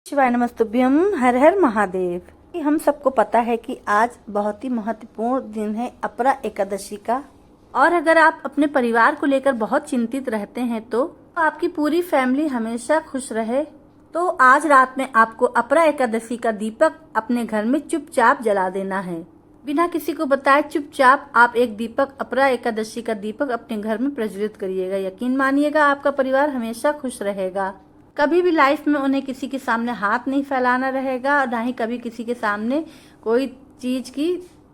शिवाय नमस्तुभ्यम। हर हर महादेव। हम सबको पता है कि आज बहुत ही महत्वपूर्ण दिन है अपरा एकादशी का। और अगर आप अपने परिवार को लेकर बहुत चिंतित रहते हैं तो आपकी पूरी फैमिली हमेशा खुश रहे, तो आज रात में आपको अपरा एकादशी का दीपक अपने घर में चुपचाप जला देना है। बिना किसी को बताए चुपचाप आप एक दीपक, अपरा एकादशी का दीपक अपने घर में प्रज्वलित करिएगा। यकीन मानिएगा आपका परिवार हमेशा खुश रहेगा। कभी भी लाइफ में उन्हें किसी के सामने हाथ नहीं फैलाना रहेगा और ना ही कभी किसी के सामने कोई चीज की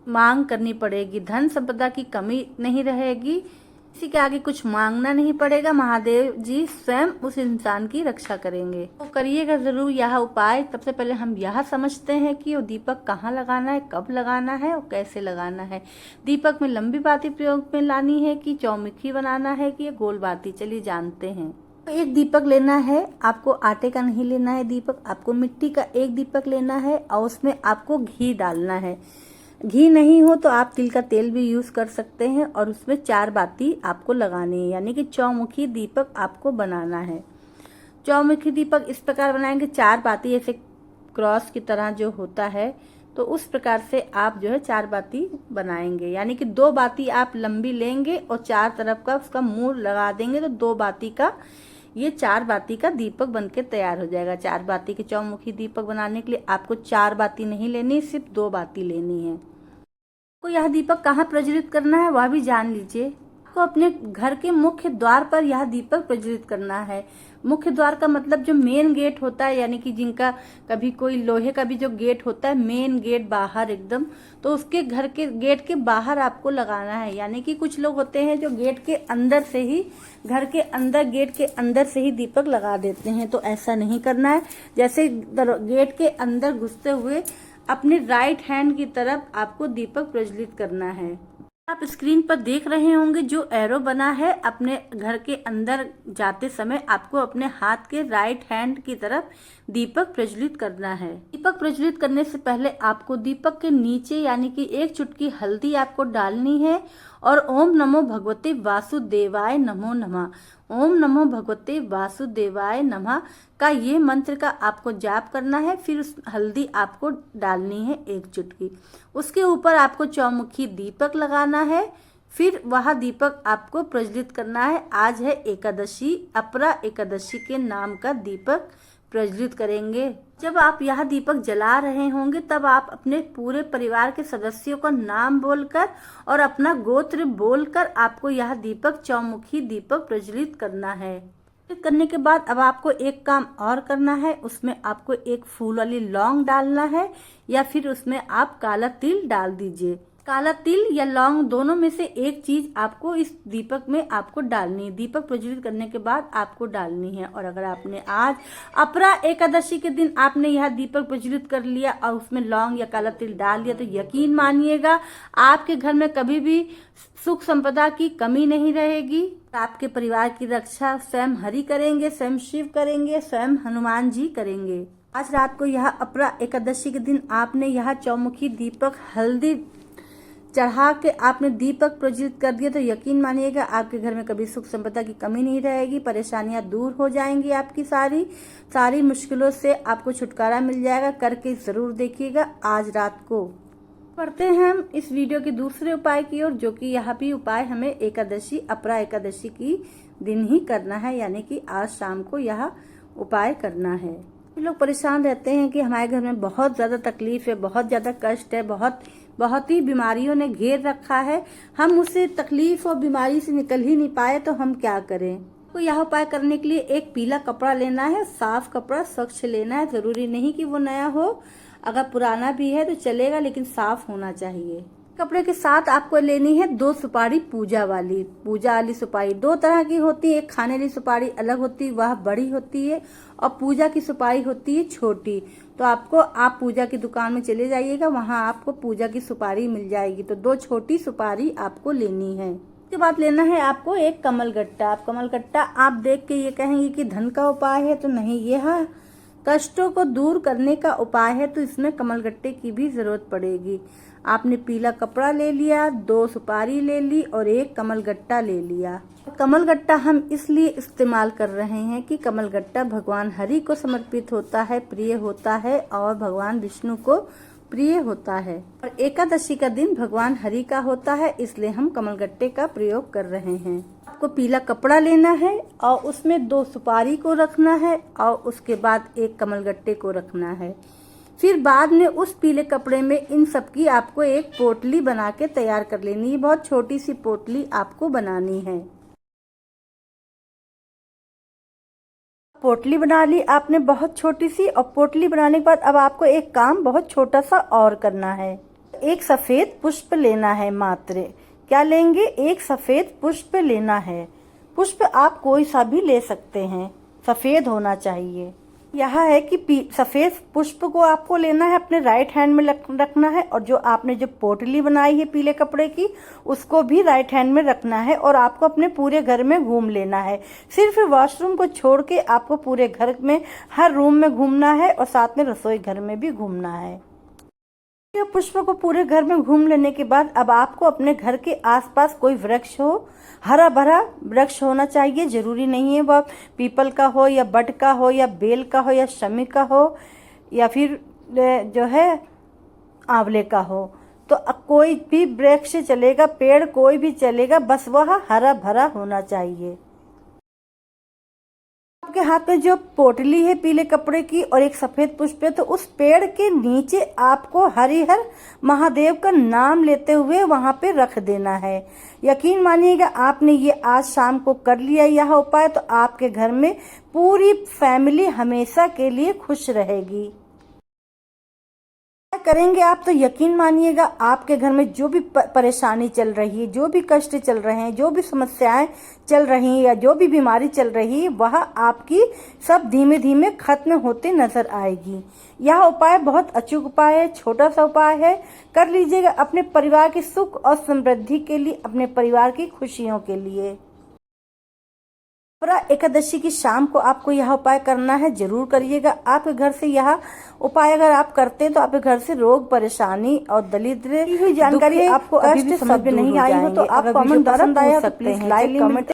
मांग करनी पड़ेगी। धन संपदा की कमी नहीं रहेगी, किसी के आगे कुछ मांगना नहीं पड़ेगा। महादेव जी स्वयं उस इंसान की रक्षा करेंगे, तो करिएगा जरूर यह उपाय। सबसे पहले हम यह समझते हैं कि वो दीपक कहाँ लगाना है, कब लगाना है और कैसे लगाना है। दीपक में लंबी बाती प्रयोग में लानी है कि चौमुखी बनाना है कि गोल बाती, चलिए जानते हैं। एक दीपक लेना है आपको, आटे का नहीं लेना है दीपक, आपको मिट्टी का एक दीपक लेना है और उसमें आपको घी डालना है। घी नहीं हो तो आप तिल का तेल भी यूज कर सकते हैं और उसमें 4 बाती आपको लगानी है, यानी कि चौमुखी दीपक आपको बनाना है। चौमुखी दीपक इस प्रकार बनाएंगे, 4 बाती ऐसे क्रॉस की तरह जो होता है, तो उस प्रकार से आप जो है 4 बाती बनाएंगे। यानी कि 2 बाती आप लंबी लेंगे और 4 तरफ का उसका मुंह लगा देंगे, तो 2 बाती का ये 4 बाती का दीपक बनके तैयार हो जाएगा। 4 बाती के चौमुखी दीपक बनाने के लिए आपको 4 बाती नहीं लेनी, सिर्फ 2 बाती लेनी है। तो यह दीपक कहाँ प्रज्वलित करना है वह भी जान लीजिए। आपको अपने घर के मुख्य द्वार पर यह दीपक प्रज्वलित करना है। मुख्य द्वार का मतलब जो मेन गेट होता है, यानी कि जिनका कभी कोई लोहे का भी जो गेट होता है, मेन गेट बाहर एकदम, तो उसके घर के गेट के बाहर आपको लगाना है। यानी कि कुछ लोग होते हैं जो गेट के अंदर से ही, घर के अंदर गेट के अंदर से ही दीपक लगा देते हैं, तो ऐसा नहीं करना है। जैसे गेट के अंदर घुसते हुए अपने राइट हैंड की तरफ आपको दीपक प्रज्वलित करना है। आप स्क्रीन पर देख रहे होंगे जो एरो बना है, अपने घर के अंदर जाते समय आपको अपने हाथ के राइट हैंड की तरफ दीपक प्रज्वलित करना है। दीपक प्रज्वलित करने से पहले आपको दीपक के नीचे यानी कि 1 चुटकी हल्दी आपको डालनी है और ओम नमो भगवते वासुदेवाय नमो नमः, ओम नमो भगवते वासुदेवाय नमः का ये मंत्र का आपको जाप करना है। फिर उस हल्दी आपको डालनी है 1 चुटकी, उसके ऊपर आपको चौमुखी दीपक लगाना है। फिर वह दीपक आपको प्रज्वलित करना है। आज है एकादशी, अपरा एकादशी के नाम का दीपक प्रज्वलित करेंगे। जब आप यह दीपक जला रहे होंगे तब आप अपने पूरे परिवार के सदस्यों का नाम बोलकर और अपना गोत्र बोलकर आपको यह दीपक, चौमुखी दीपक प्रज्वलित करना है। करने के बाद अब आपको एक काम और करना है, उसमें आपको एक फूल वाली लौंग डालना है या फिर उसमें आप काला तिल डाल दीजिए। काला तिल या लौंग दोनों में से एक चीज आपको इस दीपक में आपको डालनी है। दीपक प्रज्वलित करने के बाद आपको डालनी है। और अगर आपने आज अपरा एकादशी के दिन आपने यह दीपक प्रज्वलित कर लिया और उसमें लौंग या काला तिल डाल दिया, तो यकीन मानिएगा आपके घर में कभी भी सुख संपदा की कमी नहीं रहेगी। आपके परिवार की रक्षा स्वयं हरि करेंगे, स्वयं शिव करेंगे, स्वयं हनुमान जी करेंगे। आज रात को यह अपरा एकादशी के दिन आपने यह चौमुखी दीपक हल्दी चढ़ा के आपने दीपक प्रज्वलित कर दिया, तो यकीन मानिएगा आपके घर में कभी सुख संपदा की कमी नहीं रहेगी। परेशानियां दूर हो जाएंगी, आपकी सारी मुश्किलों से आपको छुटकारा मिल जाएगा। करके जरूर देखिएगा आज रात को। बढ़ते हैं हम इस वीडियो के दूसरे उपाय की ओर, जो कि यह भी उपाय हमें एकादशी, अपरा एकादशी की दिन ही करना है, यानी कि आज शाम को यह उपाय करना है। लोग परेशान रहते हैं कि हमारे घर में बहुत ज्यादा तकलीफ है, बहुत ज्यादा कष्ट है, बहुत ही बीमारियों ने घेर रखा है, हम उससे तकलीफ और बीमारी से निकल ही नहीं पाए, तो हम क्या करें। तो यह उपाय करने के लिए एक पीला कपड़ा लेना है, साफ कपड़ा स्वच्छ लेना है। जरूरी नहीं कि वो नया हो, अगर पुराना भी है तो चलेगा, लेकिन साफ होना चाहिए। कपड़े के साथ आपको लेनी है 2 सुपारी पूजा वाली सुपारी। 2 तरह की होती है, एक खाने वाली सुपारी अलग होती है, वह बड़ी होती है, और पूजा की सुपारी होती है छोटी। तो आप पूजा की दुकान में चले जाइएगा, वहां आपको पूजा की सुपारी मिल जाएगी। तो 2 छोटी सुपारी आपको लेनी है। उसके बाद लेना है आपको एक कमलगट्टा। कमलगट्टा आप देख के ये कहेंगे कि धन का उपाय है, तो नहीं, यह कष्टों को दूर करने का उपाय है, तो इसमें कमलगट्टे की भी जरूरत पड़ेगी। आपने पीला कपड़ा ले लिया, 2 सुपारी ले ली और एक कमलगट्टा ले लिया। कमलगट्टा हम इसलिए इस्तेमाल कर रहे हैं कि कमलगट्टा भगवान हरि को समर्पित होता है, प्रिय होता है और भगवान विष्णु को प्रिय होता है। और एकादशी का दिन भगवान हरि का होता है, इसलिए हम कमलगट्टे का प्रयोग कर रहे हैं। आपको पीला कपड़ा लेना है और उसमें 2 सुपारी को रखना है और उसके बाद एक कमलगट्टे को रखना है। फिर बाद में उस पीले कपड़े में इन सब की आपको एक पोटली बना के तैयार कर लेनी है। बहुत छोटी सी पोटली आपको बनानी है। पोटली बना ली आपने बहुत छोटी सी, और पोटली बनाने के बाद अब आपको एक काम बहुत छोटा सा और करना है। एक सफेद पुष्प लेना है मात्र। क्या लेंगे? एक सफेद पुष्प लेना है। पुष्प आप कोई सा भी ले सकते हैं, सफेद होना चाहिए। यह है कि सफेद पुष्प को आपको लेना है, अपने राइट हैंड में रखना है, और जो आपने जो पोटली बनाई है पीले कपड़े की उसको भी राइट हैंड में रखना है। और आपको अपने पूरे घर में घूम लेना है। सिर्फ वॉशरूम को छोड़ के आपको पूरे घर में हर रूम में घूमना है और साथ में रसोई घर में भी घूमना है। यह पुष्प को पूरे घर में घूम लेने के बाद अब आपको अपने घर के आसपास कोई वृक्ष हो, हरा भरा वृक्ष होना चाहिए। जरूरी नहीं है वह पीपल का हो या बट का हो या बेल का हो या शमी का हो या फिर जो है आंवले का हो। तो कोई भी वृक्ष चलेगा, पेड़ कोई भी चलेगा, बस वह हरा भरा होना चाहिए। आपके हाथ में जो पोटली है पीले कपड़े की और एक सफेद पुष्प है, तो उस पेड़ के नीचे आपको हरिहर महादेव का नाम लेते हुए वहां पे रख देना है। यकीन मानिएगा आपने ये आज शाम को कर लिया यह उपाय, तो आपके घर में पूरी फैमिली हमेशा के लिए खुश रहेगी। करेंगे आप तो यकीन मानिएगा आपके घर में जो भी परेशानी चल रही है, जो भी कष्ट चल रहे हैं, जो भी समस्याएं चल रही हैं या जो भी बीमारी चल रही है, वह आपकी सब धीमे धीमे खत्म होते नजर आएगी। यह उपाय बहुत अचूक उपाय है, छोटा सा उपाय है, कर लीजिएगा अपने परिवार के सुख और समृद्धि के लिए, अपने परिवार की खुशियों के लिए। एकादशी की शाम को आपको यह उपाय करना है, जरूर करिएगा। आपके घर से यह उपाय अगर आप करते हैं तो आपके घर से रोग, परेशानी और दरिद्र की हुई जानकारी आपको अभी भी समझ में नहीं आई हो तो आप कमेंट पसंद आया तो प्लीज लाइक कमेंट